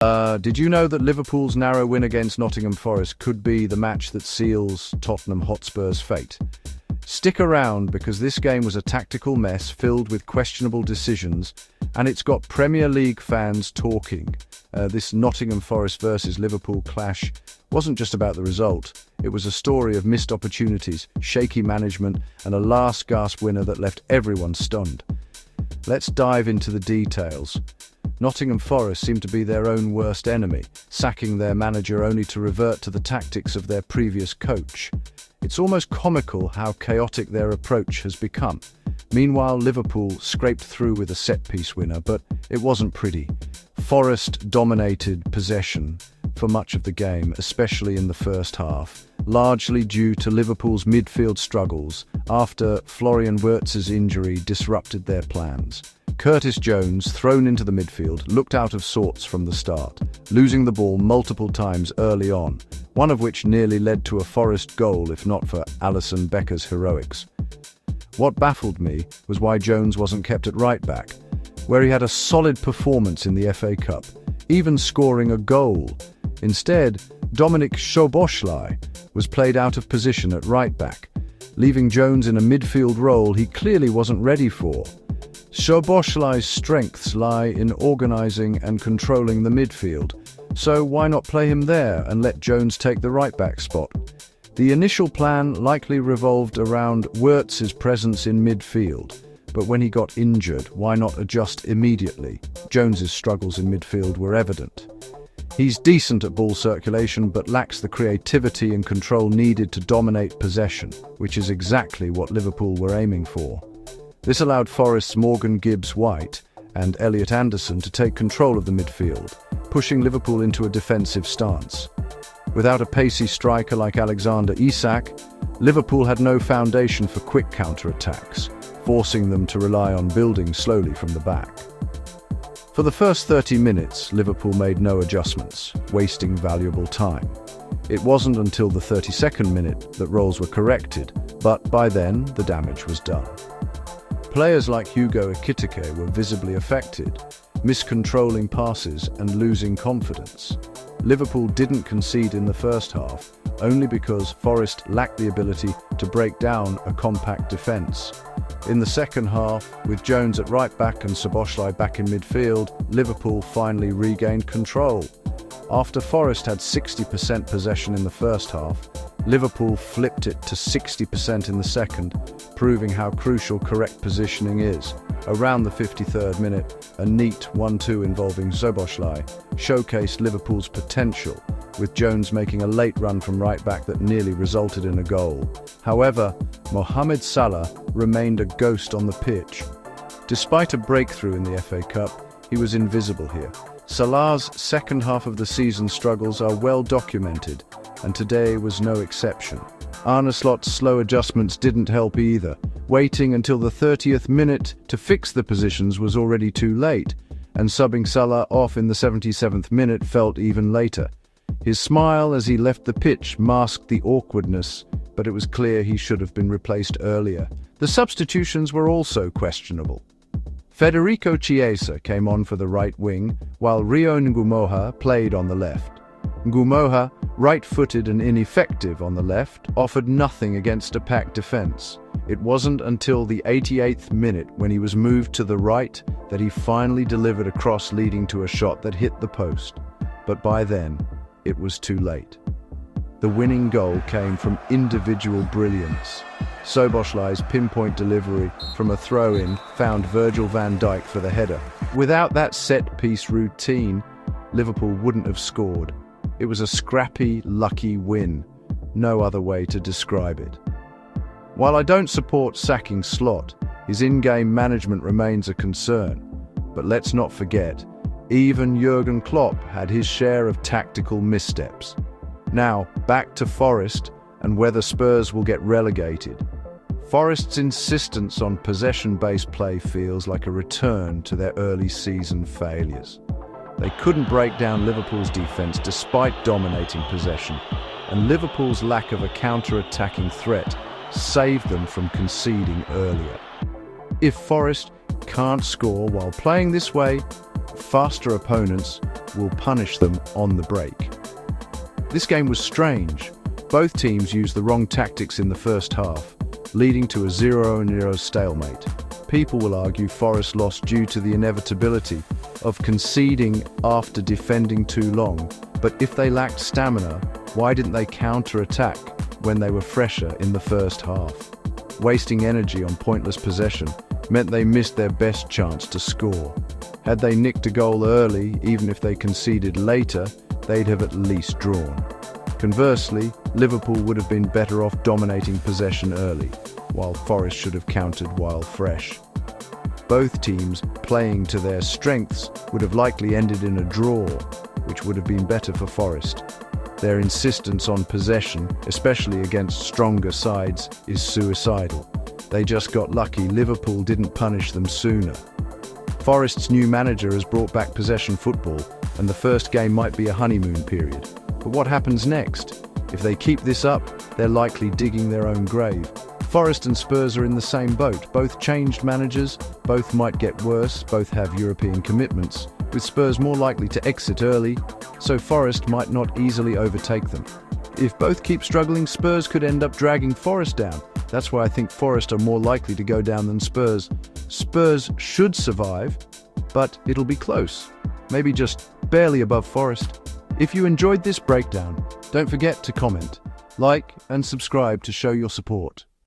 Did you know that Liverpool's narrow win against Nottingham Forest could be the match that seals Tottenham Hotspur's fate? Stick around because this game was a tactical mess filled with questionable decisions, and it's got Premier League fans talking. This Nottingham Forest versus Liverpool clash wasn't just about the result. It was a story of missed opportunities, shaky management, and a last-gasp winner that left everyone stunned. Let's dive into the details. Nottingham Forest seemed to be their own worst enemy, sacking their manager only to revert to the tactics of their previous coach. It's almost comical how chaotic their approach has become. Meanwhile, Liverpool scraped through with a set-piece winner, but it wasn't pretty. Forest dominated possession for much of the game, especially in the first half, largely due to Liverpool's midfield struggles after Florian Wirtz's injury disrupted their plans. Curtis Jones, thrown into the midfield, looked out of sorts from the start, losing the ball multiple times early on, one of which nearly led to a Forest goal if not for Alisson Becker's heroics. What baffled me was why Jones wasn't kept at right-back, where he had a solid performance in the FA Cup, even scoring a goal. Instead, Dominik Szoboszlai was played out of position at right-back, leaving Jones in a midfield role he clearly wasn't ready for. Szoboszlai's strengths lie in organising and controlling the midfield, so why not play him there and let Jones take the right-back spot? The initial plan likely revolved around Wirtz's presence in midfield, but when he got injured, why not adjust immediately? Jones's struggles in midfield were evident. He's decent at ball circulation but lacks the creativity and control needed to dominate possession, which is exactly what Liverpool were aiming for. This allowed Forest's Morgan Gibbs-White and Elliot Anderson to take control of the midfield, pushing Liverpool into a defensive stance. Without a pacey striker like Alexander Isak, Liverpool had no foundation for quick counter-attacks, forcing them to rely on building slowly from the back. For the first 30 minutes, Liverpool made no adjustments, wasting valuable time. It wasn't until the 32nd minute that roles were corrected, but by then the damage was done. Players like Hugo Ekitike were visibly affected, miscontrolling passes and losing confidence. Liverpool didn't concede in the first half, only because Forest lacked the ability to break down a compact defence. In the second half, with Jones at right-back and Szoboszlai back in midfield, Liverpool finally regained control. After Forest had 60% possession in the first half, Liverpool flipped it to 60% in the second, proving how crucial correct positioning is. Around the 53rd minute, a neat 1-2 involving Szoboszlai showcased Liverpool's potential, with Jones making a late run from right-back that nearly resulted in a goal. However, Mohamed Salah remained a ghost on the pitch. Despite a breakthrough in the FA Cup, he was invisible here. Salah's second half of the season struggles are well documented, and today was no exception. Arne Slot's slow adjustments didn't help either. Waiting until the 30th minute to fix the positions was already too late, and subbing Salah off in the 77th minute felt even later. His smile as he left the pitch masked the awkwardness, but it was clear he should have been replaced earlier. The substitutions were also questionable. Federico Chiesa came on for the right wing, while Rio Ngumoha played on the left. Ngumoha, right-footed and ineffective on the left, offered nothing against a packed defence. It wasn't until the 88th minute, when he was moved to the right, that he finally delivered a cross leading to a shot that hit the post. But by then, it was too late. The winning goal came from individual brilliance. Szoboszlai's pinpoint delivery from a throw-in found Virgil van Dijk for the header. Without that set-piece routine, Liverpool wouldn't have scored. It was a scrappy, lucky win. No other way to describe it. While I don't support sacking Slot, his in-game management remains a concern. But let's not forget, even Jurgen Klopp had his share of tactical missteps. Now, back to Forest and whether Spurs will get relegated. Forest's insistence on possession-based play feels like a return to their early season failures. They couldn't break down Liverpool's defence despite dominating possession, and Liverpool's lack of a counter-attacking threat saved them from conceding earlier. If Forest can't score while playing this way, faster opponents will punish them on the break. This game was strange. Both teams used the wrong tactics in the first half, leading to a 0-0 stalemate. People will argue Forest lost due to the inevitability of conceding after defending too long, but if they lacked stamina, why didn't they counter-attack when they were fresher in the first half? Wasting energy on pointless possession meant they missed their best chance to score. Had they nicked a goal early, even if they conceded later, they'd have at least drawn. Conversely, Liverpool would have been better off dominating possession early, while Forest should have countered while fresh. Both teams, playing to their strengths, would have likely ended in a draw, which would have been better for Forest. Their insistence on possession, especially against stronger sides, is suicidal. They just got lucky Liverpool didn't punish them sooner. Forest's new manager has brought back possession football, and the first game might be a honeymoon period. But what happens next? If they keep this up, they're likely digging their own grave. Forest and Spurs are in the same boat. Both changed managers, both might get worse, both have European commitments, with Spurs more likely to exit early, so Forest might not easily overtake them. If both keep struggling, Spurs could end up dragging Forest down. That's why I think Forest are more likely to go down than Spurs. Spurs should survive, but it'll be close. Maybe just barely above Forest. If you enjoyed this breakdown, don't forget to comment, like, and subscribe to show your support.